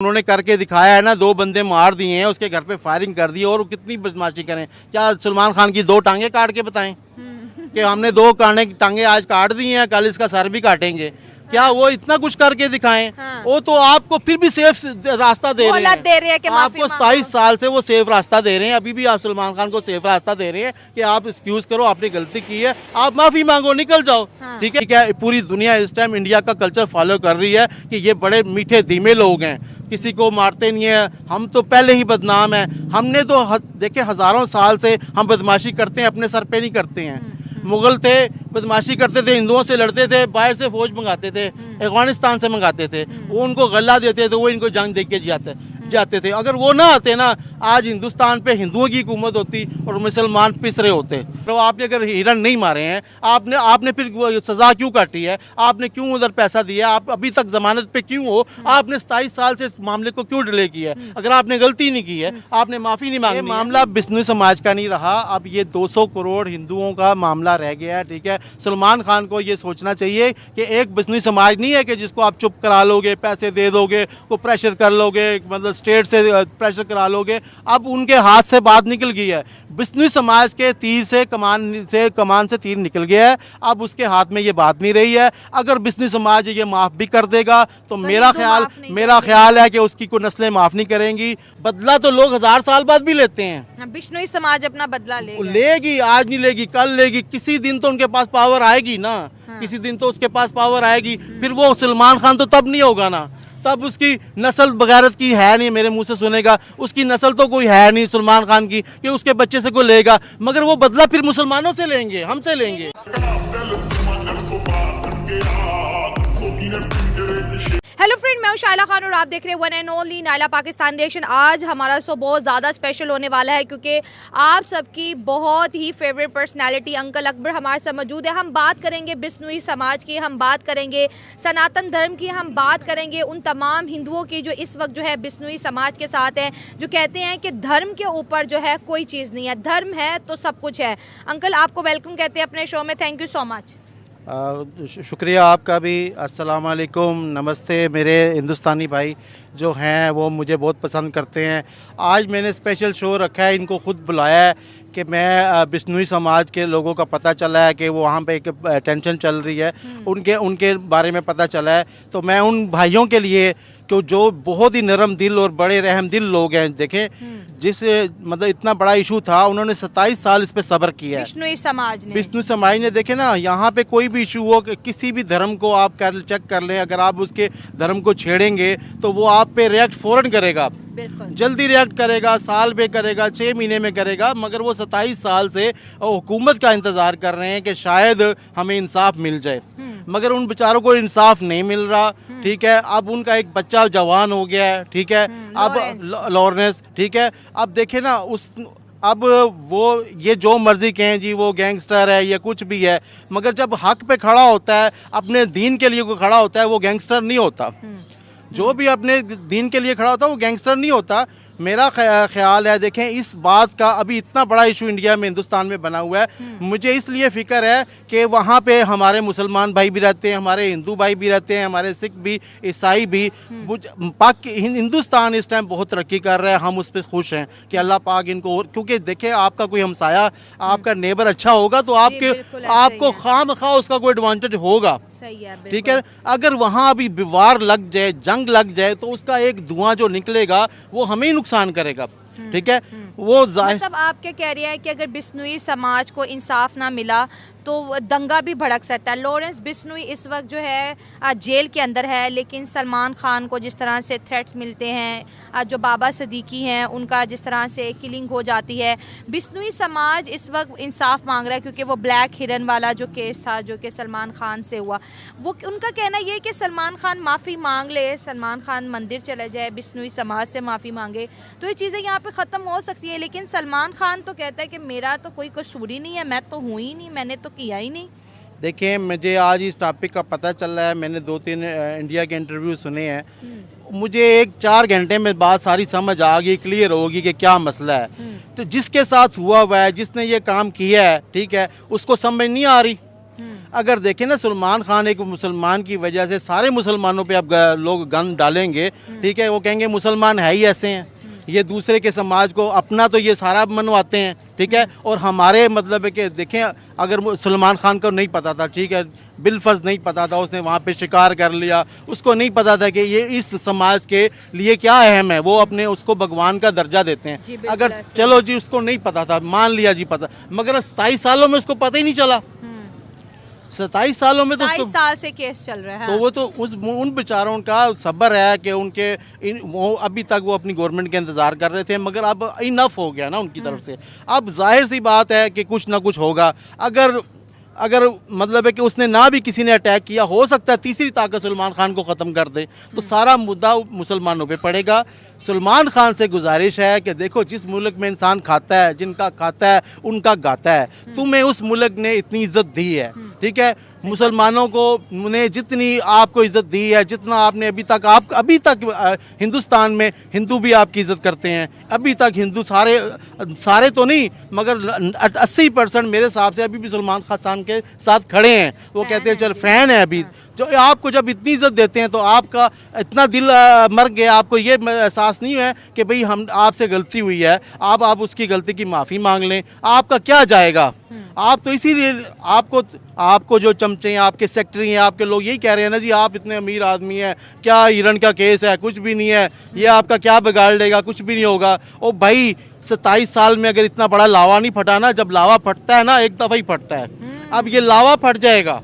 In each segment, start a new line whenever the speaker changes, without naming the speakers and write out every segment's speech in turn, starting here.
उन्होंने करके दिखाया है ना, 2 बंदे मार दिए हैं, उसके घर पे फायरिंग कर दी है, और कितनी बदमाशी करें। क्या सलमान खान की 2 टांगे काट के बताएं कि हमने 2 टांगे आज काट दी हैं, कल इसका सर भी काटेंगे? क्या वो इतना कुछ करके दिखाएं?
हाँ।
वो तो आपको फिर भी सेफ रास्ता दे रहे
मोहलत दे रहे हैं कि
हैं।
माफी
आपको 27 साल से वो सेफ रास्ता दे रहे हैं। अभी भी आप सलमान खान को सेफ रास्ता दे रहे हैं कि आप एक्सक्यूज करो, आपने गलती की है, आप माफी मांगो, निकल जाओ।
हाँ।
ठीक है क्या? पूरी दुनिया इस टाइम इंडिया का कल्चर फॉलो कर रही है कि ये बड़े मीठे धीमे लोग हैं, किसी को मारते नहीं है, हम तो पहले ही बदनाम है। हमने तो देखे हजारों साल से हम बदमाशी करते हैं, अपने सर पे नहीं करते हैं। मुगल थे, बदमाशी करते थे, हिंदुओं से लड़ते थे, बाहर से फौज मंगाते थे, अफगानिस्तान से मंगाते थे, वो उनको गल्ला देते थे, वो इनको जंग दे के जाते थे। अगर वो ना आते ना, आज हिंदुस्तान पे हिंदुओं की हुकूमत होती और मुसलमान पिस रहे होते। तो आपने अगर हिरन नहीं मारे हैं, आपने फिर सजा क्यों काटी है? आपने क्यों उधर पैसा दिया? आप अभी तक जमानत पे क्यों हो? आपने 27 साल से इस मामले को क्यों डिले किया है? अगर आपने गलती नहीं की है, आपने माफी नहीं मांगी। मामला बिश्नोई समाज का नहीं रहा, अब ये 200 करोड़ हिंदुओं का मामला रह गया है। ठीक है, सलमान खान को ये सोचना चाहिए कि एक बिश्नोई समाज नहीं है कि जिसको आप चुप करा लोगे, पैसे दे दोगे, को प्रेशर कर लोगे, मतलब स्टेट से प्रेशर करा लोगे। अब उनके हाथ से बात निकल गई है। बिश्नोई समाज के तीर से कमान से तीर निकल गया है। अब उसके हाथ में ये बात नहीं रही है। अगर बिश्नोई समाज ये माफ़ भी कर देगा तो मेरा ख्याल है कि उसकी कोई नस्लें माफ़ नहीं करेंगी। बदला तो लोग 1000 साल बाद भी लेते हैं।
बिश्नोई समाज अपना बदला
लेगी, आज नहीं लेगी, कल लेगी, किसी दिन तो उनके पास पावर आएगी ना।
हाँ।
किसी दिन तो उसके पास पावर आएगी। फिर वो सलमान खान तो तब नहीं होगा ना, तब उसकी नस्ल बगैरत की है नहीं। मेरे मुंह से सुनेगा, उसकी नस्ल तो कोई है नहीं सलमान खान की कि उसके बच्चे से कोई लेगा। मगर वो बदला फिर मुसलमानों से लेंगे, हमसे लेंगे।
हेलो फ्रेंड, मैं हूं शाइला खान और आप देख रहे हैं one and only Naila Pakistan reaction. आज हमारा शो बहुत ज़्यादा स्पेशल होने वाला है क्योंकि आप सबकी बहुत ही फेवरेट पर्सनालिटी अंकल अकबर हमारे साथ मौजूद है। हम बात करेंगे बिश्नोई समाज की, हम बात करेंगे सनातन धर्म की, हम बात करेंगे उन तमाम हिंदुओं की जो इस वक्त जो है बिश्नोई समाज के साथ हैं, जो कहते हैं कि धर्म के ऊपर जो है कोई चीज़ नहीं है, धर्म है तो सब कुछ है। अंकल, आपको वेलकम कहते हैं अपने शो में। Thank you so much.
शुक्रिया आपका भी। अस्सलाम वालेकुम, नमस्ते। मेरे हिंदुस्तानी भाई जो हैं वो मुझे बहुत पसंद करते हैं। आज मैंने स्पेशल शो रखा है, इनको खुद बुलाया है कि मैं बिश्नोई समाज के लोगों का पता चला है कि वो वहाँ पे एक टेंशन चल रही है, उनके बारे में पता चला है। तो मैं उन भाइयों के लिए कि जो बहुत ही नरम दिल और बड़े रहम दिल लोग हैं, देखें जिस मतलब इतना बड़ा इशू था, उन्होंने 27 साल इस पे सब्र किया है। बिश्नोई समाज ने देखे ना, यहाँ पे कोई भी इशू हो, किसी भी धर्म को आप चेक कर लें, अगर आप उसके धर्म को छेड़ेंगे तो वो आप पे रिएक्ट फ़ौरन करेगा, जल्दी रिएक्ट करेगा, साल में करेगा, 6 महीने में करेगा। मगर वो 27 साल से हुकूमत का इंतज़ार कर रहे हैं कि शायद हमें इंसाफ मिल जाए, मगर उन बेचारों को इंसाफ नहीं मिल रहा। ठीक है, अब उनका एक बच्चा जवान हो गया है। ठीक है, अब लॉरेंस, ठीक है, अब देखे ना अब वो ये जो मर्जी कहें जी, वो गैंगस्टर है या कुछ भी है, मगर जब हक पे खड़ा होता है, अपने दीन के लिए कोई खड़ा होता है, वो गैंगस्टर नहीं होता। जो भी अपने दीन के लिए खड़ा होता है वो गैंगस्टर नहीं होता। मेरा ख्याल है, देखें इस बात का अभी इतना बड़ा इशू इंडिया में, हिंदुस्तान में बना हुआ है। मुझे इसलिए फ़िक्र है कि वहाँ पे हमारे मुसलमान भाई भी रहते हैं, हमारे हिंदू भाई भी रहते हैं, हमारे सिख भी, ईसाई भी। हिंदुस्तान इस टाइम बहुत तरक्की कर रहा है, हम उस पर खुश हैं कि अल्लाह पाक इनको, क्योंकि देखें आपका कोई हमसाया, आपका नेबर अच्छा होगा तो आपको खामखा उसका कोई एडवांटेज होगा। ठीक है, अगर वहाँ अभी विवार लग जाए, जंग लग जाए, तो उसका एक धुआं जो निकलेगा वो हमें ही नुकसान करेगा। ठीक है, वो
मतलब आप क्या कह रहे हैं कि अगर बिश्नोई समाज को इंसाफ ना मिला तो दंगा भी भड़क सकता है। लॉरेंस बिश्नोई इस वक्त जो है जेल के अंदर है, लेकिन सलमान खान को जिस तरह से थ्रेट्स मिलते हैं, जो बाबा सदीकी हैं उनका जिस तरह से किलिंग हो जाती है, बिश्नोई समाज इस वक्त इंसाफ मांग रहा है क्योंकि वो ब्लैक हिरन वाला जो केस था जो कि सलमान खान से हुआ, वो उनका कहना ये है कि सलमान खान माफ़ी मांग ले, सलमान खान मंदिर चले जाए, बिश्नोई समाज से माफ़ी मांगे तो ये चीज़ें यहाँ पे ख़त्म हो सकती हैं। लेकिन सलमान खान तो कहता है कि मेरा तो कोई कसूर ही नहीं है, मैं तो हूँ ही नहीं, मैंने तो किया ही नहीं।
देखिए, मुझे आज इस टॉपिक का पता चल रहा है, मैंने 2-3 इंडिया के इंटरव्यू सुने हैं, मुझे 1-4 घंटे में बात सारी समझ आ गई, क्लियर होगी कि क्या मसला है। तो जिसके साथ हुआ है, जिसने ये काम किया है, ठीक है, उसको समझ नहीं आ रही। अगर देखें ना, सलमान खान एक मुसलमान की वजह से सारे मुसलमानों पे अब लोग गन डालेंगे, ठीक है, वो कहेंगे मुसलमान है ही ऐसे हैं, ये दूसरे के समाज को अपना तो ये सारा मनवाते हैं, ठीक है। और हमारे मतलब है कि देखें, अगर सलमान खान को नहीं पता था, ठीक है, बिलफर्ज नहीं पता था, उसने वहाँ पे शिकार कर लिया, उसको नहीं पता था कि ये इस समाज के लिए क्या अहम है, वो अपने उसको भगवान का दर्जा देते हैं। अगर चलो जी उसको नहीं पता था, मान लिया जी पता, मगर 27 सालों में उसको पता ही नहीं चला। 27 सालों में तो
27 साल से केस चल रहा है।
तो वो तो उन बेचारों का सब्र है कि वो अभी तक वो अपनी गवर्नमेंट के इंतज़ार कर रहे थे, मगर अब इनफ हो गया ना उनकी तरफ से। अब जाहिर सी बात है कि कुछ ना कुछ होगा। अगर मतलब है कि उसने ना भी किसी ने अटैक किया, हो सकता है तीसरी ताकत सलमान खान को ख़त्म कर दे, तो सारा मुद्दा मुसलमानों पे पड़ेगा। सलमान खान से गुजारिश है कि देखो, जिस मुल्क में इंसान खाता है, जिनका खाता है उनका गाता है। तुम्हें उस मुल्क ने इतनी इज्जत दी है, ठीक है, मुसलमानों को ने जितनी आपको इज़्ज़त दी है, जितना आपने अभी तक हिंदुस्तान में हिंदू भी आपकी इज़्ज़त करते हैं। अभी तक हिंदू सारे तो नहीं, मगर 80% मेरे हिसाब से अभी भी सलमान खान के साथ खड़े हैं। वो कहते हैं चल फ़ैन है अभी। जो आपको जब इतनी इज़्ज़त देते हैं तो आपका इतना दिल मर गया, आपको ये एहसास नहीं है कि भाई हम आपसे गलती हुई है, आप उसकी गलती की माफ़ी मांग लें, आपका क्या जाएगा। आप तो इसीलिए आपको जो चमचे हैं, आपके सेक्रेटरी हैं, आपके लोग यही कह रहे हैं ना जी, आप इतने अमीर आदमी हैं, क्या हिरण का केस है, कुछ भी नहीं है, ये आपका क्या बिगाड़ लेगा, कुछ भी नहीं होगा। ओ भाई, 27 साल में अगर इतना बड़ा लावा नहीं फटा ना, जब लावा फटता है ना एक दफ़ा ही फटता है, अब ये लावा फट जाएगा।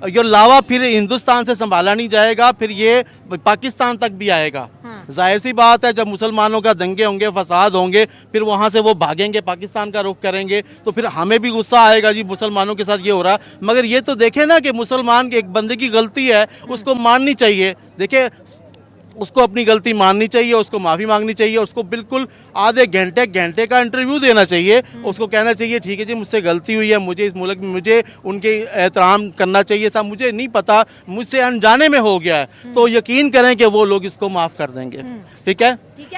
ये लावा फिर हिंदुस्तान से संभाला नहीं जाएगा, फिर ये पाकिस्तान तक भी आएगा। जाहिर सी बात है, जब मुसलमानों का दंगे होंगे, फसाद होंगे, फिर वहाँ से वो भागेंगे, पाकिस्तान का रुख करेंगे, तो फिर हमें भी गुस्सा आएगा जी, मुसलमानों के साथ ये हो रहा। मगर ये तो देखें ना कि मुसलमान के एक बंदे की गलती है, उसको माननी चाहिए। देखिए, उसको अपनी गलती माननी चाहिए, उसको माफ़ी मांगनी चाहिए, उसको बिल्कुल आधे घंटे का इंटरव्यू देना चाहिए। उसको कहना चाहिए ठीक है जी, मुझसे गलती हुई है, मुझे इस मुल्क में मुझे उनके एहतराम करना चाहिए था, मुझे नहीं पता, मुझसे अनजाने में हो गया है। तो यकीन करें कि वो लोग इसको माफ़ कर देंगे। ठीक है।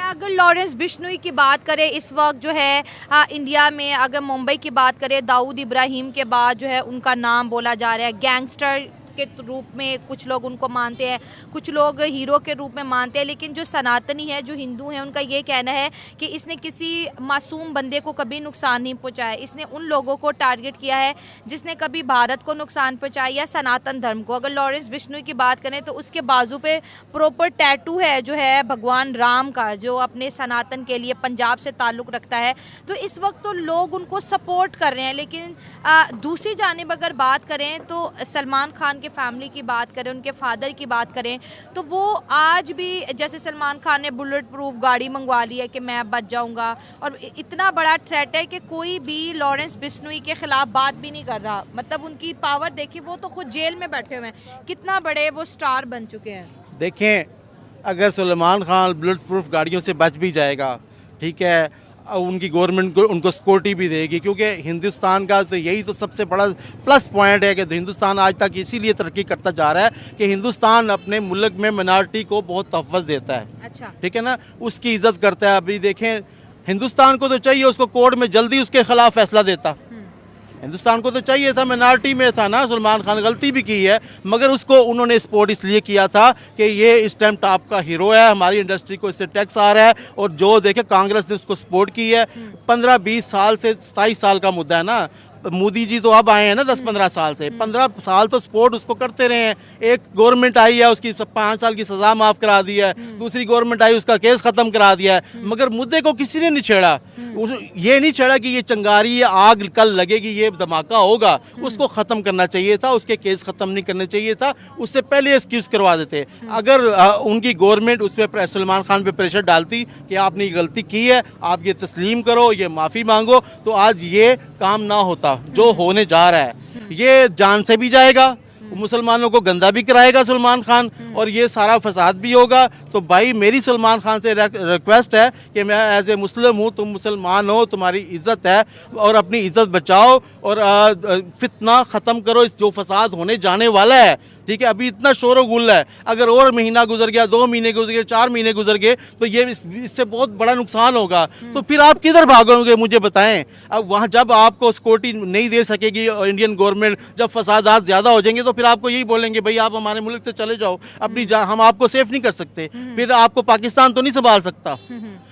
अगर लॉरेंस बिश्नोई की बात करें, इस वक्त जो है इंडिया में, अगर मुंबई की बात करें, दाऊद इब्राहिम के बाद जो है उनका नाम बोला जा रहा है। गैंगस्टर के रूप में कुछ लोग उनको मानते हैं, कुछ लोग हीरो के रूप में मानते हैं, लेकिन जो सनातनी है, जो हिंदू हैं, उनका ये कहना है कि इसने किसी मासूम बंदे को कभी नुकसान नहीं पहुंचाया। इसने उन लोगों को टारगेट किया है जिसने कभी भारत को नुकसान पहुंचाया या सनातन धर्म को। अगर लॉरेंस बिश्नोई की बात करें तो उसके बाजू पे प्रॉपर टैटू है जो है भगवान राम का, जो अपने सनातन के लिए पंजाब से ताल्लुक़ रखता है। तो इस वक्त तो लोग उनको सपोर्ट कर रहे हैं, लेकिन दूसरी जानिब अगर बात करें तो सलमान खान फैमिली की बात करें, उनके फादर की बात करें, तो वो आज भी, जैसे सलमान खान ने बुलेट प्रूफ गाड़ी मंगवा ली है कि मैं बच जाऊंगा, और इतना बड़ा थ्रेट है कि कोई भी लॉरेंस बिश्नोई के खिलाफ बात भी नहीं कर रहा। मतलब उनकी पावर देखिए, वो तो खुद जेल में बैठे हुए हैं, कितना बड़े वो स्टार बन चुके हैं।
देखें, अगर सलमान खान बुलेट प्रूफ गाड़ियों से बच भी जाएगा, ठीक है, उनकी गवर्नमेंट को उनको सिक्योरिटी भी देगी, क्योंकि हिंदुस्तान का तो यही तो सबसे बड़ा प्लस पॉइंट है कि हिंदुस्तान आज तक इसीलिए तरक्की करता जा रहा है कि हिंदुस्तान अपने मुल्क में मिनॉरिटी को बहुत तहफ़्फ़ुज़ देता है। अच्छा, ठीक है ना, उसकी इज़्ज़त करता है। अभी देखें, हिंदुस्तान को तो चाहिए उसको कोर्ट में जल्दी उसके ख़िलाफ़ फैसला देता। हिंदुस्तान को तो चाहिए था, मिनॉरिटी में था ना, सलमान खान गलती भी की है, मगर उसको उन्होंने सपोर्ट इसलिए किया था कि ये इस टाइम टॉप का हीरो है, हमारी इंडस्ट्री को इससे टैक्स आ रहा है। और जो देखे, कांग्रेस ने उसको सपोर्ट की है। 15-20 साल से 27 साल का मुद्दा है ना। मोदी जी तो अब आए हैं ना 10-15 साल से, 15 साल तो सपोर्ट उसको करते रहे हैं। एक गवर्नमेंट आई है, उसकी 5 साल की सज़ा माफ़ करा दी है, दूसरी गवर्नमेंट आई, उसका केस ख़त्म करा दिया है, मगर मुद्दे को किसी ने नहीं छेड़ा। ये नहीं छेड़ा कि ये चिंगारी, ये आग कल लगेगी, ये धमाका होगा, उसको ख़त्म करना चाहिए था, उसके केस ख़त्म नहीं करने चाहिए था, उससे पहले एक्सक्यूज़ करवा देते। अगर उनकी गवर्नमेंट उस पर सलमान खान पर प्रेशर डालती कि आपने ये गलती की है, आप ये तस्लीम करो, ये माफ़ी मांगो, तो आज ये काम ना होता जो होने जा रहा है। ये जान से भी जाएगा, मुसलमानों को गंदा भी कराएगा सलमान खान, और ये सारा फसाद भी होगा। तो भाई, मेरी सलमान खान से रिक्वेस्ट है कि मैं एज ए मुस्लिम हूँ, तुम मुसलमान हो, तुम्हारी इज़्ज़त है, और अपनी इज़्ज़त बचाओ और फितना ख़त्म करो। इस जो फसाद होने जाने वाला है, ठीक है, अभी इतना शोर गुल है, अगर और महीना गुजर गया, 2 महीने गुजर गए, 4 महीने गुजर गए तो ये इससे बहुत बड़ा नुकसान होगा। तो फिर आप किधर भागोगे मुझे बताएं। अब वहाँ जब आपको सिक्योरिटी नहीं दे सकेगी इंडियन गवर्नमेंट, जब फसादात ज़्यादा हो जाएंगे तो फिर आपको यही बोलेंगे भाई आप हमारे मुल्क से चले जाओ, अपनी हम आपको सेफ नहीं कर सकते। फिर आपको पाकिस्तान तो नहीं संभाल सकता,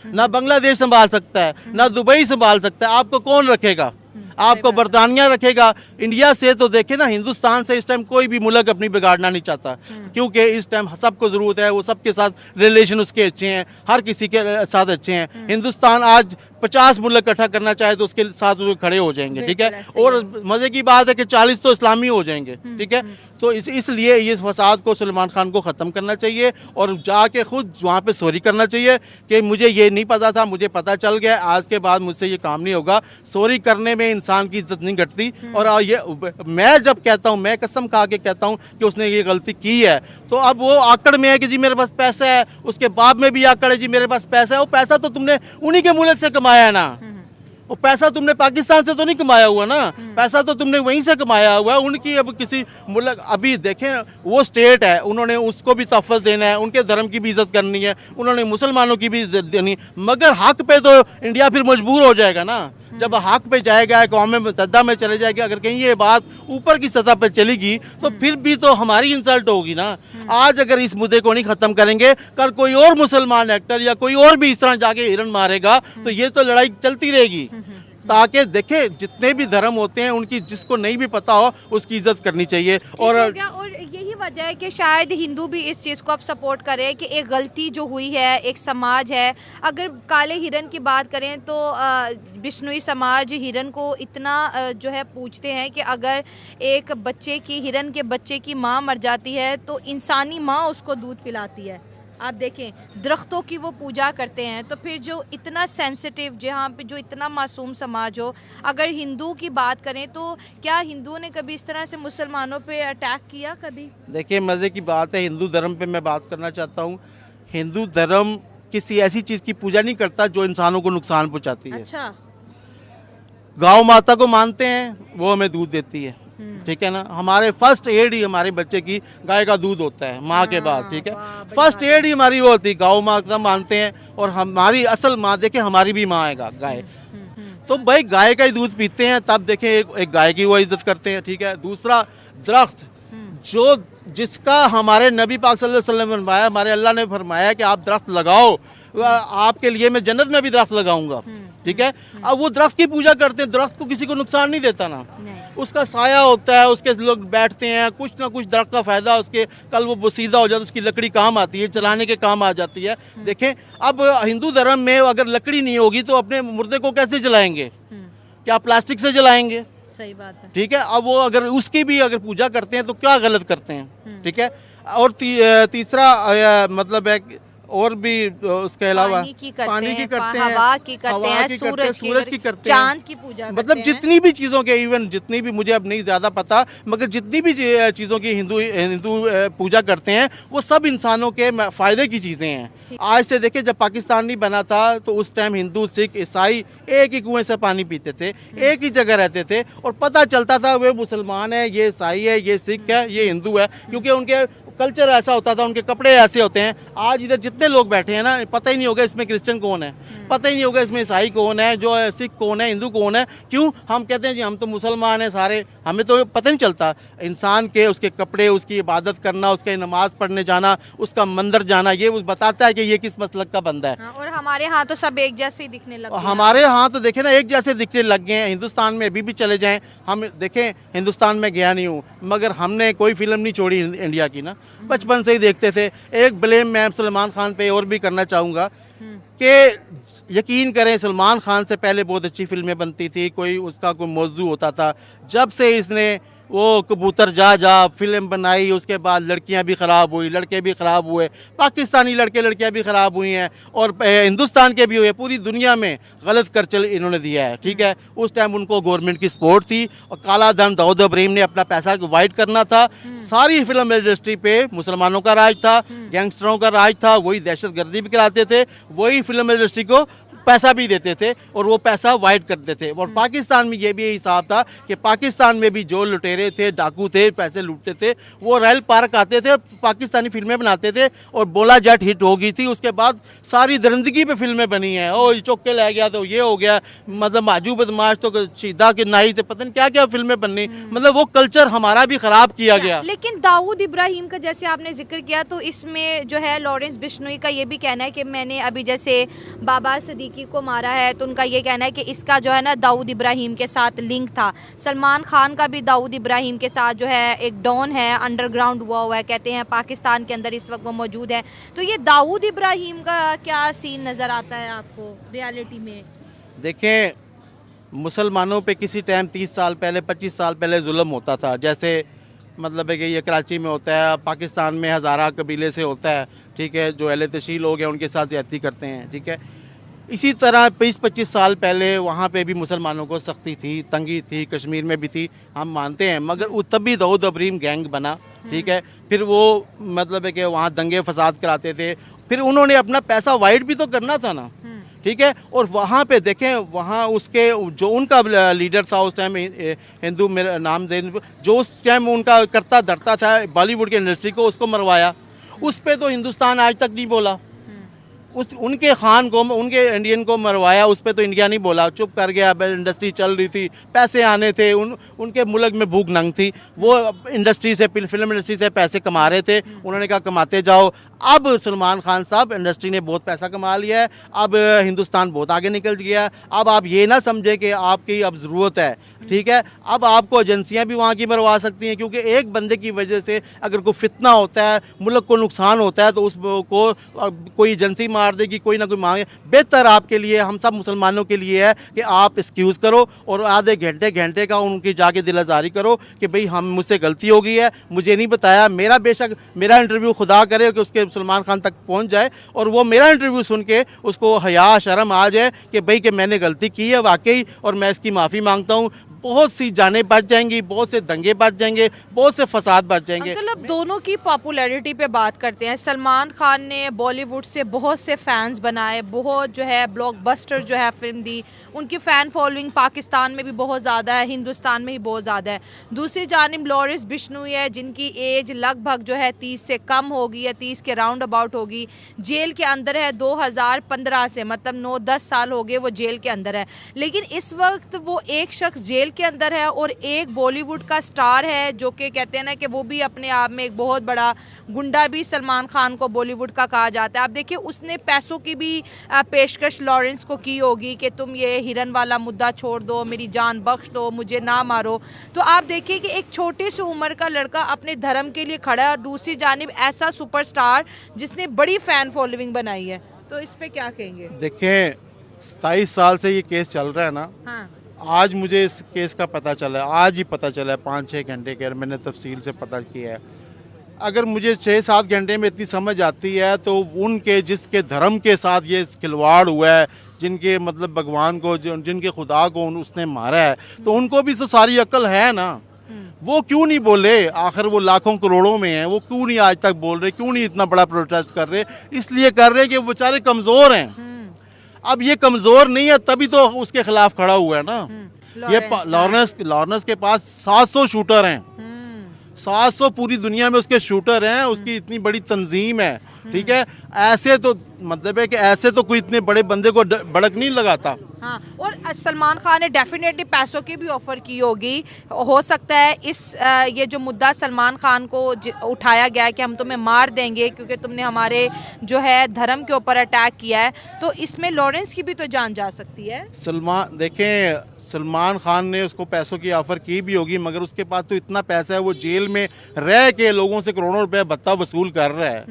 ना बांग्लादेश संभाल सकता है, ना दुबई संभाल सकता है, आपको कौन रखेगा? आपको बरतानिया रखेगा। इंडिया से तो देखे ना, हिंदुस्तान से इस टाइम कोई भी मुल्क अपनी बिगाड़ना नहीं चाहता, क्योंकि इस टाइम सबको ज़रूरत है, वो सबके साथ रिलेशन उसके अच्छे हैं, हर किसी के साथ अच्छे हैं। हिंदुस्तान आज 50 मुल्क इकट्ठा करना चाहे तो उसके साथ वो खड़े हो जाएंगे, ठीक है। और मज़े की बात है कि 40 तो इस्लामी हो जाएंगे, ठीक है। तो इसलिए ये फसाद को सलमान खान को ख़त्म करना चाहिए और जाके खुद वहाँ पे सॉरी करना चाहिए कि मुझे ये नहीं पता था, मुझे पता चल गया, आज के बाद मुझसे ये काम नहीं होगा। सॉरी करने में इंसान की इज्जत नहीं घटती। और ये मैं जब कहता हूँ, मैं कसम खा के कहता हूँ कि उसने ये गलती की है, तो अब वो आकड़ में है कि जी मेरे पास पैसा है, उसके बाप में भी आकड़ है जी मेरे पास पैसा है। वो पैसा तो तुमने उन्हीं के मुल्क से कमाया है ना, वो पैसा तुमने पाकिस्तान से तो नहीं कमाया हुआ ना, पैसा तो तुमने वहीं से कमाया हुआ है। उनकी अब किसी मुल्क, अभी देखें वो स्टेट है, उन्होंने उसको भी तहफ़्फ़ुज़ देना है, उनके धर्म की भी इज़्ज़त करनी है, उन्होंने मुसलमानों की भी इज़्ज़त देनी है, मगर हक पे तो इंडिया फिर मजबूर हो जाएगा ना। जब हक पे जाएगा, कौम मुत्तहिदा में चले जाएगी, अगर कहीं ये बात ऊपर की सतह पर चलेगी तो फिर भी तो हमारी इंसल्ट होगी ना। आज अगर इस मुद्दे को नहीं ख़त्म करेंगे, कल कोई और मुसलमान एक्टर या कोई और भी इस तरह जाके हिरन मारेगा तो ये तो लड़ाई चलती रहेगी। ताकि देखे जितने भी धर्म होते हैं उनकी, जिसको नहीं भी पता हो उसकी इज्जत करनी चाहिए। और
यही वजह है कि शायद हिंदू भी इस चीज़ को अब सपोर्ट करें कि एक गलती जो हुई है, एक समाज है। अगर काले हिरन की बात करें तो बिश्नोई समाज हिरन को इतना जो है पूजते हैं कि अगर एक बच्चे की, हिरन के बच्चे की माँ मर जाती है तो इंसानी माँ उसको दूध पिलाती है। आप देखें, दरख्तों की वो पूजा करते हैं। तो फिर जो इतना सेंसिटिव, जहाँ पे जो इतना मासूम समाज हो, अगर हिंदू की बात करें तो क्या हिंदुओं ने कभी इस तरह से मुसलमानों पे अटैक किया कभी?
देखिए मज़े की बात है, हिंदू धर्म पे मैं बात करना चाहता हूँ। हिंदू धर्म किसी ऐसी चीज़ की पूजा नहीं करता जो इंसानों को नुकसान पहुँचाती है।
अच्छा।
गौ माता को मानते हैं, वो हमें दूध देती है, ठीक है ना। हमारे फर्स्ट एड ही हमारे बच्चे की गाय का दूध होता है माँ के बाद, ठीक है। फर्स्ट एड ही हमारी वो होती है, गौ माता मानते हैं। और हमारी असल माँ देखें, हमारी भी माँ है गाय, तो भाई गाय का ही दूध पीते हैं। तब देखें एक गाय की वो इज्जत करते हैं, ठीक है। दूसरा, दरख्त जो जिसका हमारे नबी पाक सल्लल्लाहु अलैहि वसल्लम ने फरमाया, हमारे अल्लाह ने फरमाया कि आप दरख्त लगाओ, आपके लिए मैं जन्नत में भी दरख्त लगाऊंगा, ठीक है। अब वो दरख्त की पूजा करते हैं, दरख्त को किसी को नुकसान नहीं देता ना, उसका साया होता है, उसके लोग बैठते हैं, कुछ ना कुछ दरख्त का फ़ायदा उसके, कल वो बसीदा हो जाता है, उसकी लकड़ी काम आती है, चलाने के काम आ जाती है। देखें, अब हिंदू धर्म में अगर लकड़ी नहीं होगी तो अपने मुर्दे को कैसे जलाएंगे? क्या प्लास्टिक से जलाएंगे?
सही बात है,
ठीक है। अब वो अगर उसकी भी अगर पूजा करते हैं तो क्या गलत करते हैं, ठीक है। और तीसरा मतलब है, और भी उसके अलावा पानी की करते हैं,
हवा की करते हैं, सूरज की करते हैं, चांद की पूजा करते
मतलब जितनी भी चीज़ों के, इवन जितनी भी, मुझे अब नहीं ज़्यादा पता, मगर जितनी भी चीज़ों की हिंदू पूजा करते हैं वो सब इंसानों के फ़ायदे की चीज़ें हैं। आज से देखिए, जब पाकिस्तान नहीं बना था तो उस टाइम हिंदू, सिख, ईसाई एक ही कुएं से पानी पीते थे, एक ही जगह रहते थे, और पता चलता था वे मुसलमान है, ये ईसाई है, ये सिख है, ये हिंदू है, क्योंकि उनके कल्चर ऐसा होता था, उनके कपड़े ऐसे होते हैं। आज इधर जितने लोग बैठे हैं ना, पता ही नहीं होगा इसमें क्रिश्चियन कौन है, पता ही नहीं होगा इसमें ईसाई कौन है, जो सिख कौन है, हिंदू कौन है। क्यों? हम कहते हैं जी हम तो मुसलमान हैं सारे, हमें तो पता नहीं चलता। इंसान के उसके कपड़े, उसकी इबादत करना, उसके नमाज पढ़ने जाना, उसका मंदिर जाना, ये बताता है कि ये किस मसलक का बंदा है।
और हमारे यहाँ तो सब एक जैसे ही दिखने लगे,
हमारे यहाँ तो देखें ना एक जैसे दिखने लग गए हैं। हिंदुस्तान में अभी भी चले जाएं, हम देखें, हिंदुस्तान में गया नहीं हूँ, मगर हमने कोई फिल्म नहीं छोड़ी इंडिया की ना, बचपन से ही देखते थे। एक ब्लेम मैं सलमान खान पे और भी करना चाहूँगा कि यकीन करें, सलमान खान से पहले बहुत अच्छी फिल्में बनती थी, कोई उसका कोई मौजू होता था। जब से इसने वो कबूतर जा जा फिल्म बनाई, उसके बाद लड़कियां भी ख़राब हुई, लड़के भी ख़राब हुए, पाकिस्तानी लड़के लड़कियां भी ख़राब हुई हैं, और हिंदुस्तान के भी हुए, पूरी दुनिया में गलत खर्च इन्होंने दिया है, ठीक है। उस टाइम उनको गवर्नमेंट की सपोर्ट थी, और काला धन दाऊद इब्राहिम ने अपना पैसा वाइट करना था। सारी फिल्म इंडस्ट्री पे मुसलमानों का राज था, गैंगस्टरों का राज था, वही दहशत गर्दी भी कराते थे, वही फिल्म इंडस्ट्री को पैसा भी देते थे, और वो पैसा वाइट करते थे। और पाकिस्तान में ये भी हिसाब था कि पाकिस्तान में भी जो लुटेरे लुटेरे थे, डाकू थे, पैसे लूटते थे, वो रॉयल पार्क आते थे, पाकिस्तानी फिल्में बनाते थे और बोला जट हिट हो गई थी। उसके बाद सारी दरिंदगी पे फिल्में बनी हैं। ओ चौक के ले गया तो ये हो गया, मतलब माजू बदमाश तो शीदा के नाई थे, पता नहीं क्या क्या फिल्में बननी, मतलब वो कल्चर हमारा भी ख़राब किया गया।
लेकिन दाऊद इब्राहिम का जैसे आपने जिक्र किया, तो इसमें जो है लॉरेंस बिश्नोई का ये भी कहना है कि मैंने अभी जैसे बाबा सदीकी को मारा है, तो उनका ये कहना है कि इसका जो है ना दाऊद इब्राहिम के साथ लिंक था। सलमान खान का भी दाऊद इब्राहिम के साथ जो है एक डॉन है, अंडरग्राउंड हुआ है, कहते हैं पाकिस्तान के अंदर इस वक्त वो मौजूद है। तो ये दाऊद इब्राहिम का क्या सीन नज़र आता है आपको रियलिटी में?
देखें, मुसलमानों पे किसी टाइम 30 साल पहले 25 साल पहले जुल्म होता था, जैसे मतलब है कि ये कराची में होता है, पाकिस्तान में हज़ारा कबीले से होता है, ठीक है, जो अहले तशील हो गए उनके साथ ज़्यादती करते हैं, ठीक है। इसी तरह 20-25 साल पहले वहाँ पे भी मुसलमानों को सख्ती थी, तंगी थी, कश्मीर में भी थी, हम मानते हैं, मगर तभी दाऊद इब्राहिम गैंग बना, ठीक है। फिर वो मतलब है कि वहाँ दंगे फसाद कराते थे, फिर उन्होंने अपना पैसा वाइट भी तो करना था ना, ठीक है। और वहाँ पे देखें, वहाँ उसके जो उनका लीडर था उस टाइम, हिंदू मेरा नाम दे, जो उस टाइम उनका करता धरता था बॉलीवुड की इंडस्ट्री को, उसको मरवाया। उस पर तो हिंदुस्तान आज तक नहीं बोला। उनके खान को, उनके इंडियन को मरवाया, उस पर तो इंडिया नहीं बोला, चुप कर गया। इंडस्ट्री चल रही थी, पैसे आने थे, उनके मुल्क में भूख नंग थी, वो इंडस्ट्री से, फिल्म इंडस्ट्री से पैसे कमा रहे थे, उन्होंने कहा कमाते जाओ। अब सलमान खान साहब, इंडस्ट्री ने बहुत पैसा कमा लिया है, अब हिंदुस्तान बहुत आगे निकल गया। अब आप ये ना समझे कि आपकी अब ज़रूरत है, ठीक है। अब आपको एजेंसियाँ भी वहाँ की मरवा सकती हैं, क्योंकि एक बंदे की वजह से अगर कोई फितना होता है, मुल्क को नुकसान होता है, तो उसको कोई एजेंसी मार देगी, कोई ना कोई मांगे। बेहतर आपके लिए, हम सब मुसलमानों के लिए है कि आप एक्सक्यूज़ करो और आधे घंटे का उनकी जाके दिलाजारी करो कि भाई हम, मुझसे गलती हो गई है, मुझे नहीं बताया। मेरा बेशक मेरा इंटरव्यू खुदा करे कि उसके सलमान खान तक पहुंच जाए और वो मेरा इंटरव्यू सुन के उसको हया शर्म आ जाए कि भाई कि मैंने गलती की है वाकई, और मैं इसकी माफ़ी मांगता हूँ। बहुत सी जानें बच जाएंगी, बहुत से दंगे बच जाएंगे, बहुत से फसाद बच जाएंगे।
अंकल, अब दोनों की पॉपुलैरिटी पे बात करते हैं। सलमान खान ने बॉलीवुड से बहुत से फैंस बनाए, बहुत जो है ब्लॉकबस्टर जो है फिल्म दी, उनकी फ़ैन फॉलोइंग पाकिस्तान में भी बहुत ज़्यादा है, हिंदुस्तान में भी बहुत ज़्यादा है। दूसरी जानिब लॉरेंस बिश्नोई है, जिनकी एज लगभग जो है 30 से कम होगी या 30 के राउंड अबाउट होगी, जेल के अंदर है 2015 से, मतलब 9-10 साल हो गए वो जेल के अंदर है। लेकिन इस वक्त वो एक शख्स जेल के अंदर है और एक बॉलीवुड का स्टार है, जो कि कहते हैं ना कि वो भी अपने आप में एक बहुत बड़ा गुंडा भी सलमान खान को बॉलीवुड का कहा जाता है। आप देखिए, उसने पैसों की भी पेशकश लॉरेंस को की होगी कि तुम ये हिरन वाला मुद्दा छोड़ दो, मेरी जान बख्श दो, मुझे ना मारो। तो आप देखिए कि एक छोटी सी उम्र का लड़का अपने धर्म के लिए खड़ा है और दूसरी जानिब ऐसा सुपरस्टार जिसने बड़ी फ़ैन फॉलोइंग बनाई है। तो इस पर क्या कहेंगे?
देखें, 27 साल से ये केस चल रहा है ना।
हाँ।
आज मुझे इस केस का पता चला है, आज ही पता चला है, 5-6 घंटे के मैंने तफसील से पता किया है। अगर मुझे 6-7 घंटे में इतनी समझ आती है, तो उनके जिसके धर्म के साथ ये खिलवाड़ हुआ है, जिनके मतलब भगवान को, जिनके खुदा को उसने मारा है, तो उनको भी तो सारी अक्ल है ना। वो क्यों नहीं बोले? आखिर वो लाखों करोड़ों में हैं, वो क्यों नहीं आज तक बोल रहे? क्यों नहीं इतना बड़ा प्रोटेस्ट कर रहे? इसलिए कर रहे कि वो बेचारे कमज़ोर हैं। अब ये कमज़ोर नहीं है, तभी तो उसके खिलाफ खड़ा हुआ है ना। ये लॉरेंस के पास 700 शूटर हैं, 700 पूरी दुनिया में उसके शूटर हैं, उसकी इतनी बड़ी तंजीम है, ठीक है। ऐसे तो मतलब है कि ऐसे तो कोई इतने बड़े बंदे को भड़क नहीं लगाता।
हाँ, और सलमान खान ने डेफिनेटली पैसों की भी ऑफ़र की होगी। हो सकता है ये जो मुद्दा सलमान खान को उठाया गया है कि हम तुम्हें मार देंगे क्योंकि तुमने हमारे जो है धर्म के ऊपर अटैक किया है, तो इसमें लॉरेंस की भी तो जान जा सकती है।
सलमान खान ने उसको पैसों की ऑफ़र की भी होगी, मगर उसके पास तो इतना पैसा है, वो जेल में रह के लोगों से करोड़ों रुपए भत्ता वसूल कर रहा है।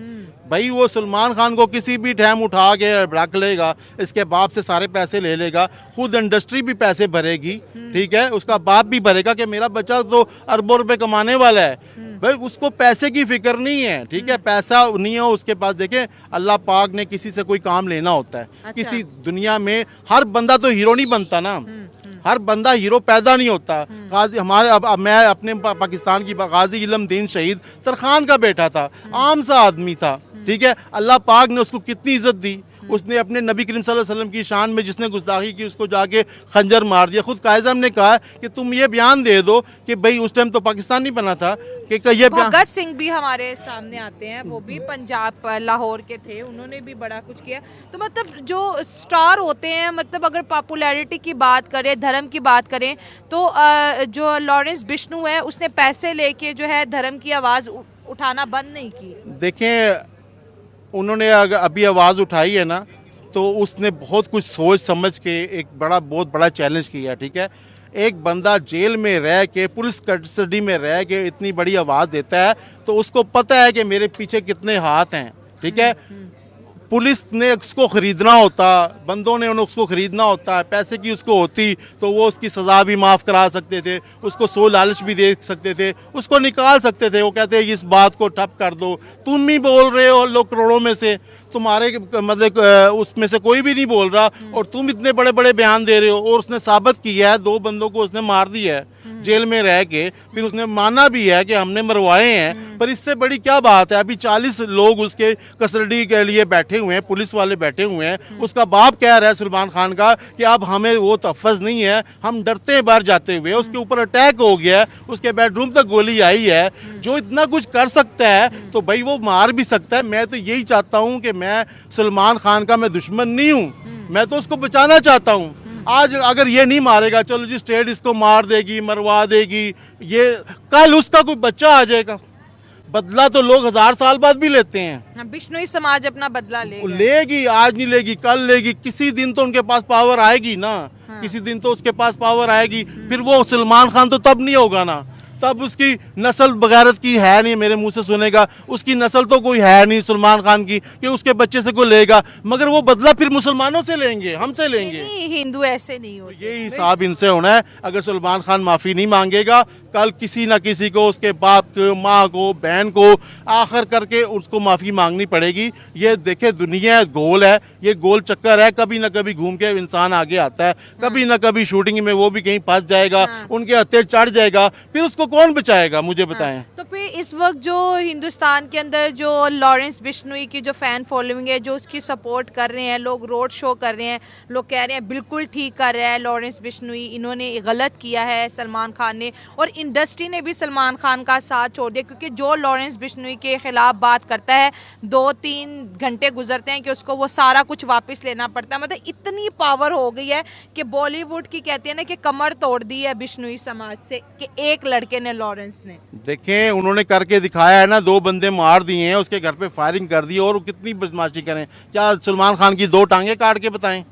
भाई वो सलमान खान को किसी भी टाइम उठा के रख लेगा, इसके बाप से सारे पैसे ले लेगा, खुद इंडस्ट्री भी पैसे भरेगी, ठीक है, उसका बाप भी भरेगा कि मेरा बच्चा तो अरबों रुपए कमाने वाला है। भाई उसको पैसे की फिक्र नहीं है, ठीक है, पैसा नहीं हो उसके पास। देखें, अल्लाह पाक ने किसी से कोई काम लेना होता है। अच्छा। किसी दुनिया में हर बंदा तो हीरो नहीं बनता ना, हर बंदा हीरो पैदा नहीं होता। गाजी हमारे अब मैं अपने पाकिस्तान की गाजी इल्म-दीन शहीद तरखान का बेटा था, आम सा आदमी था, ठीक है। अल्लाह पाक ने उसको कितनी इज्जत दी, उसने अपने नबी करीम सल्लल्लाहु अलैहि वसल्लम की शान में जिसने गुस्ताखी की उसको जाके खंजर मार दिया। खुद कायद साहब ने कहा कि तुम ये बयान दे दो कि भाई उस टाइम तो पाकिस्तान नहीं बना था कि ये बयान।
भगत सिंह भी हमारे सामने आते हैं, वो भी पंजाब लाहौर के थे, उन्होंने भी बड़ा कुछ किया। तो मतलब जो स्टार होते हैं, मतलब अगर पॉपुलैरिटी की बात करें, धर्म की बात करें, तो जो लॉरेंस बिश्नोई है उसने पैसे लेके जो है धर्म की आवाज़ उठाना बंद नहीं की।
देखें उन्होंने अगर अभी आवाज़ उठाई है ना, तो उसने बहुत कुछ सोच समझ के एक बहुत बड़ा चैलेंज किया है। ठीक है, एक बंदा जेल में रह के, पुलिस कस्टडी में रह के इतनी बड़ी आवाज़ देता है, तो उसको पता है कि मेरे पीछे कितने हाथ हैं। ठीक है, पुलिस ने उसको ख़रीदना होता, बंदों ने उसको ख़रीदना होता है, पैसे की उसको होती तो वो उसकी सज़ा भी माफ़ करा सकते थे, उसको 100 लालच भी दे सकते थे, उसको निकाल सकते थे। वो कहते हैं इस बात को ठप कर दो, तुम ही बोल रहे हो, लोग करोड़ों में से तुम्हारे मतलब उसमें से कोई भी नहीं बोल रहा, और तुम इतने बड़े बड़े बयान दे रहे हो। और उसने साबित किया है, 2 बंदों को उसने मार दिया है जेल में रह के, फिर उसने माना भी है कि हमने मरवाए हैं। पर इससे बड़ी क्या बात है, अभी 40 लोग उसके कस्टडी के लिए बैठे हुए हैं, पुलिस वाले बैठे हुए हैं। उसका बाप कह रहा है सलमान खान का कि अब हमें वो तहफ़्फ़ुज़ नहीं है, हम डरते हैं बाहर जाते हुए। उसके ऊपर अटैक हो गया है, उसके बेडरूम तक गोली आई है। जो इतना कुछ कर सकता है तो भाई वो मार भी सकता है। मैं तो यही चाहता हूँ कि मैं सलमान खान का मैं दुश्मन नहीं हूँ, मैं तो उसको बचाना चाहता हूँ। आज अगर ये नहीं मारेगा, चलो जी स्टेट इसको मार देगी, मरवा देगी, ये कल उसका कोई बच्चा आ जाएगा। बदला तो लोग 1000 साल बाद भी लेते हैं।
बिश्नोई समाज अपना बदला
लेगी, आज नहीं लेगी, कल लेगी, किसी दिन तो उनके पास पावर आएगी ना। हाँ। किसी दिन तो उसके पास पावर आएगी। फिर वो सलमान खान तो तब नहीं होगा ना, तब उसकी नस्ल बगैरत की है नहीं, मेरे मुंह से सुनेगा, उसकी नस्ल तो कोई है नहीं सलमान खान की कि उसके बच्चे से कोई लेगा। मगर वो बदला फिर मुसलमानों से लेंगे, हमसे लेंगे।
हिंदू ऐसे नहीं होते।
यही हिसाब इनसे होना है। अगर सलमान खान माफ़ी नहीं मांगेगा, कल किसी ना किसी को, उसके बाप को, माँ को, बहन को, आखिर करके उसको माफ़ी मांगनी पड़ेगी। ये देखे दुनिया गोल है, ये गोल चक्कर है, कभी ना कभी घूम के इंसान आगे आता है, कभी ना कभी शूटिंग में वो भी कहीं फंस जाएगा, उनके हत्थे चढ़ जाएगा, फिर उसको कौन बचाएगा, मुझे बताएं।
तो फिर इस वक्त जो हिंदुस्तान के अंदर जो लॉरेंस बिश्नोई की जो फ़ैन फॉलोइंग है, जो उसकी सपोर्ट कर रहे हैं, लोग रोड शो कर रहे हैं, लोग कह रहे हैं बिल्कुल ठीक कर रहा है लॉरेंस बिश्नोई, इन्होंने गलत किया है सलमान खान ने, और इंडस्ट्री ने भी सलमान खान का साथ छोड़ दिया। क्योंकि जो लॉरेंस बिश्नोई के ख़िलाफ़ बात करता है, 2-3 घंटे गुजरते हैं कि उसको वो सारा कुछ वापस लेना पड़ता है। मतलब इतनी पावर हो गई है कि बॉलीवुड की कहते हैं ना कि कमर तोड़ दी है बिश्नोई समाज से, कि एक लड़के ने, लॉरेंस ने।
देखें उन्होंने करके दिखाया है ना, 2 बंदे मार दिए हैं, उसके घर पे फायरिंग कर दी, और कितनी बदमाशी करें। क्या सलमान खान की 2 टांगे काट के बताएं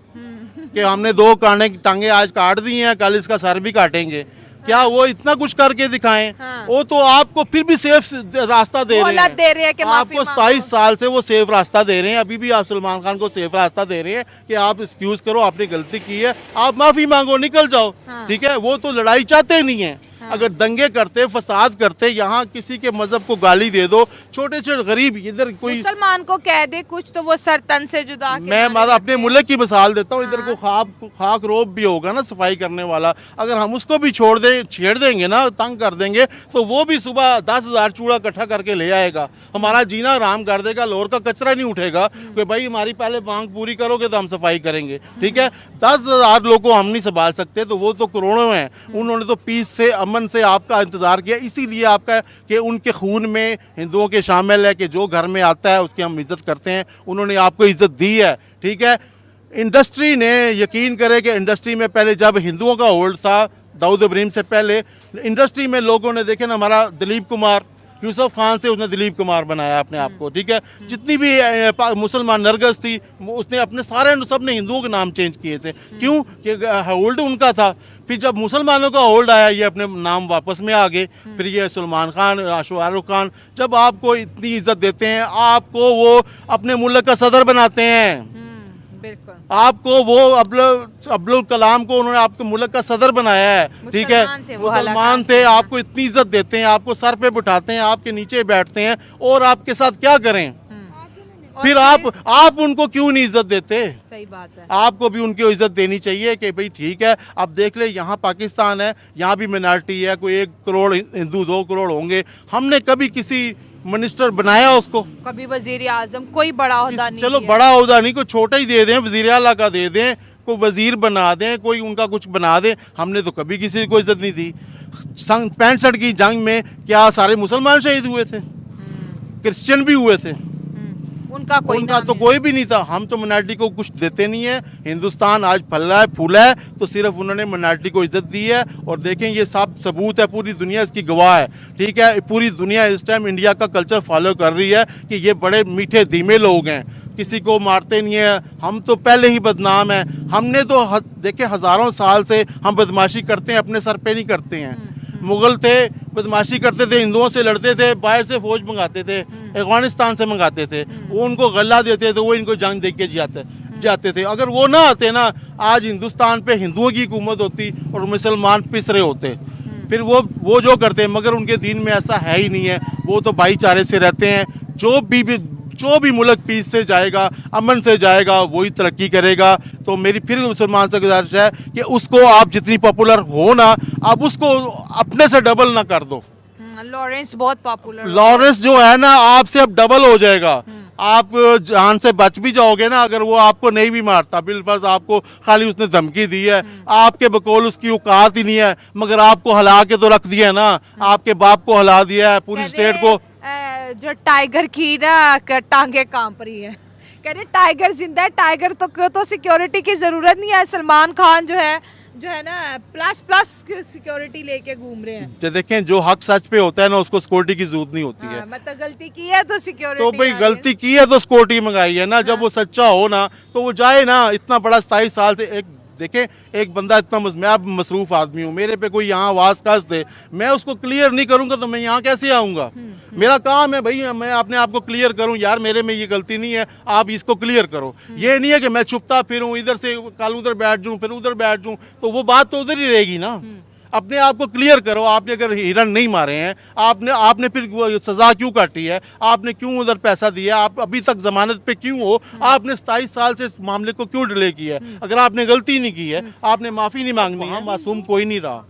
कि हमने 2 टांगे आज काट दी हैं, कल इसका सर भी काटेंगे? क्या वो इतना कुछ करके दिखाएं? हाँ। वो तो आपको फिर भी सेफ रास्ता दे रहे हैं कि आपको 27 साल से वो सेफ रास्ता दे रहे हैं। अभी भी आप सलमान खान को सेफ रास्ता दे रहे हैं कि आप एक्सक्यूज करो, आपने गलती की है, आप माफी मांगो, निकल जाओ। हाँ। ठीक है, वो तो लड़ाई चाहते नहीं है। हाँ। अगर दंगे करते, फसाद करते, यहाँ किसी के मजहब को गाली दे दो, छोटे छोटे गरीब, इधर कोई
मुसलमान को कह दे कुछ तो वो सर तन से जुदा।
मैं अपने मुल्क की मिसाल देता हूँ। हाँ। इधर को खाक रोब भी होगा ना सफाई करने वाला, अगर हम उसको भी छेड़ देंगे ना, तंग कर देंगे, तो वो भी सुबह 10,000 चूड़ा इकट्ठा करके ले आएगा, हमारा जीना आराम कर देगा, लोर का कचरा नहीं उठेगा कि भाई हमारी पहले मांग पूरी करोगे तो हम सफाई करेंगे। ठीक है, 10,000 लोगों को हम नहीं संभाल सकते, तो वो तो करोड़ों हैं। उन्होंने तो पीस से, अमन से आपका इंतजार किया, इसीलिए आपका कि उनके खून में हिंदुओं के शामिल है कि जो घर में आता है उसकी हम इज्जत करते हैं, उन्होंने आपको इज्जत दी है। ठीक है, इंडस्ट्री ने, यकीन करें कि इंडस्ट्री में पहले जब हिंदुओं का होल्ड था, दाऊद इब्राहिम से पहले, इंडस्ट्री में लोगों ने देखे ना, हमारा दिलीप कुमार, यूसुफ खान से उसने दिलीप कुमार बनाया अपने आप को। ठीक है, जितनी भी मुसलमान नरगस थी, उसने अपने सारे, सब ने हिंदुओं के नाम चेंज किए थे। क्यों? कि होल्ड उनका था। फिर जब मुसलमानों का होल्ड आया, ये अपने नाम वापस में आ गए। फिर ये सलमान खान, शाहरुख खान, जब आपको इतनी इज्जत देते हैं, आपको वो अपने मुल्क का सदर बनाते हैं। आपको वो अब्दुल कलाम को उन्होंने आपके मुल्क का सदर बनाया है। ठीक है, मुसलमान थे, आपको इतनी इज्जत देते हैं, आपको सर पे बिठाते हैं, आपके नीचे बैठते हैं, और आपके साथ क्या करें? फिर आप उनको क्यों नहीं इज्जत देते?
सही बात है,
आपको भी उनको इज्जत देनी चाहिए कि भाई ठीक है। अब देख ले, यहाँ पाकिस्तान है, यहाँ भी मिनॉरिटी है, कोई 1 करोड़ हिंदू, 2 करोड़ होंगे। हमने कभी किसी मिनिस्टर बनाया उसको?
कभी वजीर आजम, कोई बड़ा ओहदा नहीं
चलो
दिया।
बड़ा ओहदा नहीं, कोई छोटा ही दे दें, वजीर आला का दे दें, कोई वजीर बना दें, कोई उनका कुछ बना दें। हमने तो कभी किसी को इज्जत नहीं दी। 65 की जंग में क्या सारे मुसलमान शहीद हुए थे? क्रिश्चियन भी हुए थे,
उनका कोई
उनका
नाम
तो
नहीं।
कोई भी नहीं था। हम तो मिनार्टी को कुछ देते नहीं है। हिंदुस्तान आज फैला है, फूला है, तो सिर्फ उन्होंने मिनार्टी को इज्जत दी है। और देखें, ये सब सबूत है, पूरी दुनिया इसकी गवाह है। ठीक है, पूरी दुनिया इस टाइम इंडिया का कल्चर फॉलो कर रही है कि ये बड़े मीठे धीमे लोग हैं, किसी को मारते नहीं है। हम तो पहले ही बदनाम हैं। हमने तो देखे हज़ारों साल से हम बदमाशी करते हैं, अपने सर पे नहीं करते हैं। मुगल थे, बदमाशी करते थे, हिंदुओं से लड़ते थे, बाहर से फौज मंगाते थे, अफगानिस्तान से मंगाते थे, वो उनको गला देते थे, वो इनको जंग देख के जाते थे। अगर वो ना आते ना, आज हिंदुस्तान पे हिंदुओं की हुकूमत होती और मुसलमान पिस रहे होते। फिर वो जो करते हैं, मगर उनके दीन में ऐसा है ही नहीं है। वो तो भाईचारे से रहते हैं। जो भी मुल्क पीस से जाएगा, अमन से जाएगा, वही तरक्की करेगा। तो मेरी फिर मुसलमान से गुजारिश है कि उसको आप जितनी पॉपुलर हो ना, आप उसको अपने से डबल ना कर दो।
लॉरेंस बहुत पॉपुलर,
लॉरेंस जो है ना, आपसे अब डबल हो जाएगा। आप जान से बच भी जाओगे ना, अगर वो आपको नहीं भी मारता, बिलफर्ज आपको खाली उसने धमकी दी है, आपके बकौल उसकी औकात ही नहीं है, मगर आपको हला के तो रख दिया है ना, आपके बाप को हला दिया है, पूरी स्टेट को।
जो टाइगर की ना टांगे कांप रही है, कह रहे टाइगर जिंदा है, टाइगर तो सिक्योरिटी की जरूरत नहीं है। सलमान खान जो है ना प्लस सिक्योरिटी लेके घूम रहे हैं।
तो देखें, जो हक सच पे होता है ना, उसको सिक्योरिटी की जरूरत नहीं होती है।
मतलब गलती की है तो सिक्योरिटी,
तो भाई गलती की है तो सिक्योरिटी मंगाई है ना। जब वो सच्चा हो ना, तो वो जाए ना। इतना बड़ा 27 साल से देखें, एक बंदा इतना मैं अब मसरूफ आदमी हूँ, मेरे पे कोई यहाँ आवाज़ काज दे, मैं उसको क्लियर नहीं करूँगा तो मैं यहाँ कैसे आऊँगा? मेरा काम है भाई, मैं अपने आप को क्लियर करूँ, यार मेरे में ये गलती नहीं है, आप इसको क्लियर करो। ये नहीं है कि मैं छुपता फिरूँ, इधर से कल उधर बैठ जाऊँ, फिर उधर बैठ जाऊँ, तो वो बात तो उधर ही रहेगी ना। अपने आप को क्लियर करो। आपने अगर हिरन नहीं मारे हैं, आपने फिर सजा क्यों काटी है? आपने क्यों उधर पैसा दिया? आप अभी तक जमानत पे क्यों हो? आपने 27 साल से इस मामले को क्यों डिले किया है? अगर आपने गलती नहीं की है, आपने माफी नहीं मांगनी है, मासूम कोई नहीं रहा।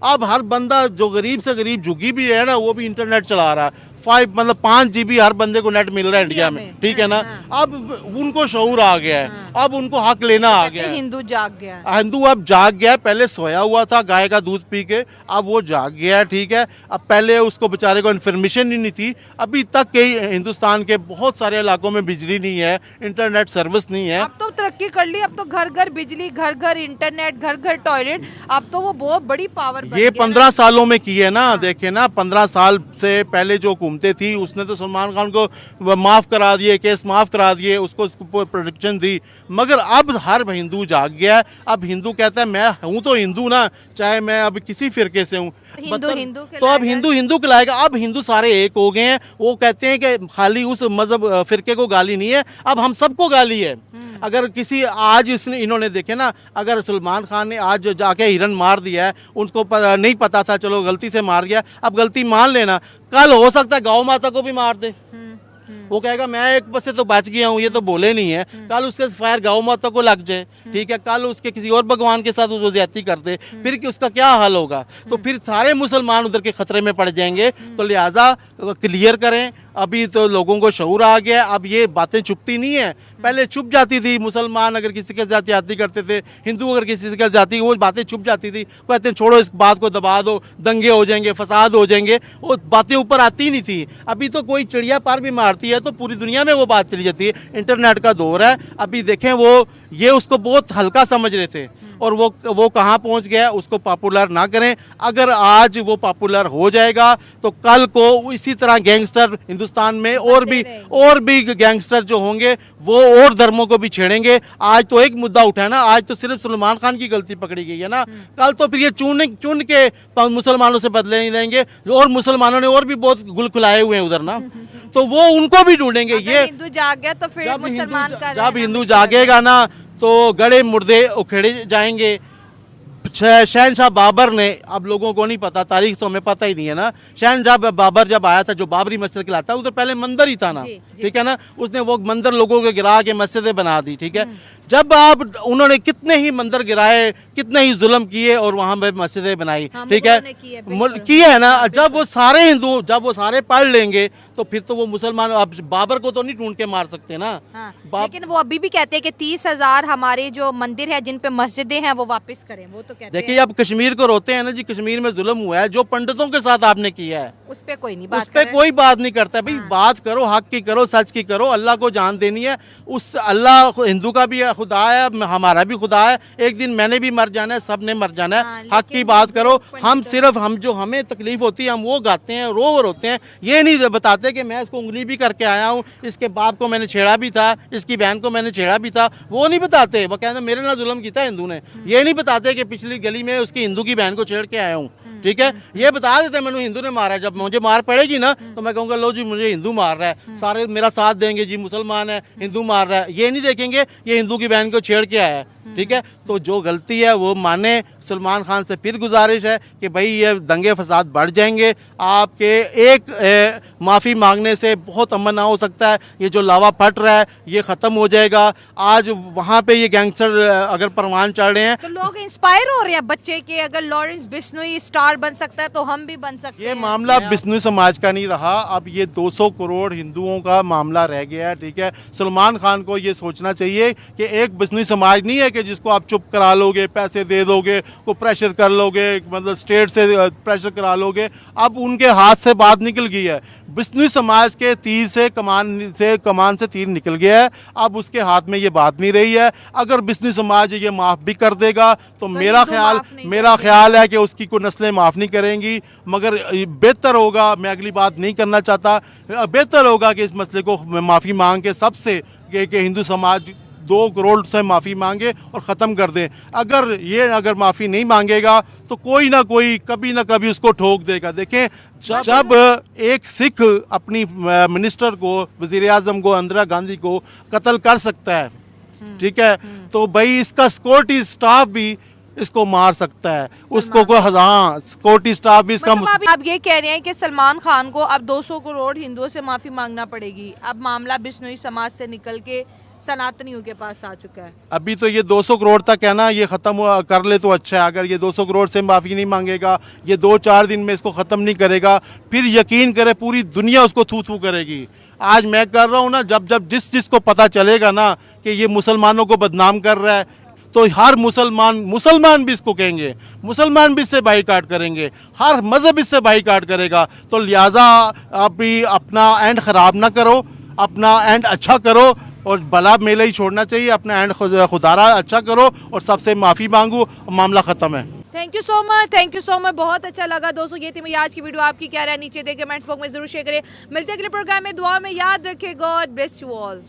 अब हर बंदा जो गरीब से गरीब झुग्गी भी है ना, वो भी इंटरनेट चला रहा है। 5 GB हर बंदे को नेट मिल रहा है इंडिया में, ठीक है ना। अब उनको शऊर आ गया है, अब उनको हक लेना आ गया है।
हिंदू जाग गया,
हिंदू अब जाग गया है। पहले सोया हुआ था गाय का दूध पी के, अब वो जाग गया है, ठीक है। अब पहले उसको बेचारे को इन्फॉर्मेशन ही नहीं थी। अभी तक के हिंदुस्तान के बहुत सारे इलाकों में बिजली नहीं है, इंटरनेट सर्विस नहीं है।
अब तो तरक्की कर ली, अब तो घर घर बिजली, घर घर इंटरनेट, घर घर टॉयलेट। अब तो वो बहुत बड़ी पावर बन
ये
गया
15 सालों में की है ना। देखे ना, 15 साल से पहले जो हुकूमतें थी, उसने तो सलमान खान को माफ करा दिए, केस माफ करा दिए, उसको प्रोटेक्शन दी। मगर अब हर हिंदू जाग गया है। अब हिंदू कहता है मैं हूं तो हिंदू ना, चाहे मैं अब किसी फिरके से हूं, तो अब हिंदू कहलाएगा। अब हिंदू सारे एक हो गए हैं। वो कहते हैं कि खाली उस मजहब फिरके को गाली नहीं है, अब हम सबको गाली है। अगर किसी आज इन्होंने देखे ना, अगर सलमान खान ने आज जाके हिरन मार दिया है, उनको नहीं पता था, चलो गलती से मार दिया, अब गलती मान लेना। कल हो सकता है गौ माता को भी मार दे। वो कहेगा मैं एक बस से तो बच गया हूँ, ये तो बोले नहीं है। कल उसके फायर गौ माता को लग जाए, ठीक है, कल उसके किसी और भगवान के साथ वो ज्यादती कर दे, फिर कि उसका क्या हाल होगा? तो फिर सारे मुसलमान उधर के खतरे में पड़ जाएंगे। तो लिहाजा क्लियर करें। अभी तो लोगों को शऊर आ गया। अब ये बातें छुपती नहीं है, पहले छुप जाती थी। मुसलमान अगर किसी के साथ ज्यादती करते थे, हिंदू अगर किसी के जाती, वो बातें छुप जाती थी। कहते हैं छोड़ो इस बात को, दबा दो, दंगे हो जाएंगे, फसाद हो जाएंगे, वो बातें ऊपर आती नहीं थी। अभी तो कोई चिड़िया पार भी मारती है तो पूरी दुनिया में वो बात चली जाती है। इंटरनेट का दौर है। अभी देखें, ये उसको बहुत हल्का समझ रहे थे और वो कहाँ पहुँच गया। उसको पॉपुलर ना करें। अगर आज वो पॉपुलर हो जाएगा तो कल को इसी तरह गैंगस्टर हिंदुस्तान में और भी गैंगस्टर जो होंगे वो और धर्मों को भी छेड़ेंगे। आज तो एक मुद्दा उठा है ना, आज तो सिर्फ सलमान खान की गलती पकड़ी गई है ना, कल तो फिर ये चुन के मुसलमानों से बदले नहीं लेंगे। और मुसलमानों ने और भी बहुत गुल खुलाए हुए हैं उधर ना, तो वो उनको भी ढूंढेंगे। ये
हिंदू जाग गया तो फिर मुसलमान का
जब हिंदू जागेगा ना, तो गड़े मुर्दे उखेड़े जाएंगे। शहनशाह बाबर ने, अब लोगों को नहीं पता, तारीख तो हमें पता ही नहीं है ना। शहनशाह बाबर जब आया था, जो बाबरी मस्जिद कहलाता है, उधर पहले मंदिर ही था ना, ठीक है ना। उसने वो मंदिर लोगों को गिरा के मस्जिदें बना दी, ठीक है। जब आप उन्होंने कितने ही मंदिर गिराए, कितने ही जुल्म किए और वहाँ पे मस्जिदें बनाई,
हाँ,
ठीक है, किए है ना। जब वो सारे हिंदू, जब वो सारे पढ़ लेंगे तो फिर तो वो मुसलमान, अब बाबर को तो नहीं ढूंढ के मार सकते ना।
हाँ, लेकिन वो अभी भी कहते हैं कि 30,000 हमारे जो मंदिर है जिन पे मस्जिदें हैं वो वापस करें, वो तो कहते
देखिए अब कश्मीर को रोते हैं ना जी, कश्मीर में जुल्म हुआ है, जो पंडितों के साथ आपने किया है
उस पे कोई नहीं
उस
बात
पे
कर
कोई बात नहीं करता है भाई।
हाँ।
बात करो हक की, करो सच की, करो। अल्लाह को जान देनी है, उस अल्लाह हिंदू का भी खुदा है, हमारा भी खुदा है, एक दिन मैंने भी मर जाना है, सब ने मर जाना है।
हाँ,
हक की बात करो। हम सिर्फ हम जो हमें तकलीफ होती है हम वो गाते हैं, रो रोते हैं, ये नहीं बताते कि मैं इसको उंगली भी करके आया हूँ, इसके बाप को मैंने छेड़ा भी था, इसकी बहन को मैंने छेड़ा भी था, वो नहीं बताते। वो कहते मेरे ना जुल्म किया हिंदू ने, ये नहीं बताते कि पिछली गली में उसकी हिंदू की बहन को छेड़ के आया हूँ, ठीक है। ये बता देते मैंने हिंदू ने मारा है, जब मुझे मार पड़ेगी ना तो मैं कहूँगा लो जी मुझे हिंदू मार रहा है, सारे मेरा साथ देंगे जी, मुसलमान है हिंदू मार रहा है, ये नहीं देखेंगे ये हिंदू की बहन को छेड़ के आया है, ठीक है। तो जो गलती है वो माने। सलमान खान से फिर गुजारिश है कि भाई ये दंगे फसाद बढ़ जाएंगे, आपके एक माफ़ी मांगने से बहुत अमन ना हो सकता है। ये जो लावा फट रहा है ये ख़त्म हो जाएगा। आज वहाँ पे ये गैंगस्टर अगर परवान चढ़ रहे हैं
तो लोग इंस्पायर हो रहे हैं बच्चे के, अगर लॉरेंस बिश्नोई स्टार बन सकता है तो हम भी बन सकते
ये
हैं।
मामला बिश्नोई समाज का नहीं रहा, अब ये 200 करोड़ हिंदुओं का मामला रह गया है, ठीक है। सलमान खान को ये सोचना चाहिए कि एक बिश्नोई समाज नहीं है कि जिसको आप चुप करा लोगे, पैसे दे दोगे, को प्रेशर कर लोगे, मतलब स्टेट से प्रेशर करा लोगे। अब उनके हाथ से बात निकल गई है, बिश्नोई समाज के तीर से कमान से तीर निकल गया है, अब उसके हाथ में ये बात नहीं रही है। अगर बिश्नोई समाज ये माफ़ भी कर देगा तो मेरा ख्याल है कि उसकी कोई नस्लें माफ़ नहीं करेंगी, मगर बेहतर होगा, मैं अगली बात नहीं करना चाहता, बेहतर होगा कि इस मसले को माफ़ी मांग के सबसे कि हिंदू समाज 2 करोड़ से माफ़ी मांगे और ख़त्म कर दें। अगर माफ़ी नहीं मांगेगा तो कोई ना कोई कभी ना कभी उसको ठोक देगा। देखें जब एक सिख अपनी मिनिस्टर को, वज़ीर आज़म को, इंदिरा गांधी को कत्ल कर सकता है, ठीक है, तो भाई इसका सिक्योरिटी स्टाफ भी इसको मार सकता है, उसको कोई, हाँ, सिक्योरिटी स्टाफ भी इसका।
मतलब आप ये कह रहे हैं कि सलमान खान को अब 200 करोड़ हिंदुओं से माफ़ी मांगना पड़ेगी, अब मामला बिश्नोई समाज से निकल के सनातनियों के पास आ चुका है।
अभी तो ये 200 करोड़ तक है ना, ये ख़त्म कर ले तो अच्छा है। अगर ये 200 करोड़ से माफ़ी नहीं मांगेगा, ये 2-4 दिन में इसको ख़त्म नहीं करेगा, फिर यकीन करे पूरी दुनिया उसको थू थू करेगी। आज मैं कर रहा हूँ ना, जब जिस को पता चलेगा ना कि ये मुसलमानों को बदनाम कर रहा है तो हर मुसलमान भी इसको कहेंगे, मुसलमान भी इससे बाईकाट करेंगे, हर मज़हब इससे बाईकाट करेगा। तो लिहाजा आप भी अपना एंड ख़राब ना करो, अपना एंड अच्छा करो और भला मेला ही छोड़ना चाहिए। अपना एंड खुदारा अच्छा करो और सबसे माफ़ी मांगो, मामला ख़त्म है।
Thank you so much, thank you so much, बहुत अच्छा लगा दोस्तों। ये थी मेरी आज की वीडियो, आपकी क्या राय नीचे दे कमेंट्स बॉक्स में जरूर शेयर करें। मिलते हैं अगले प्रोग्राम में, दुआ में याद रखें। God bless you all.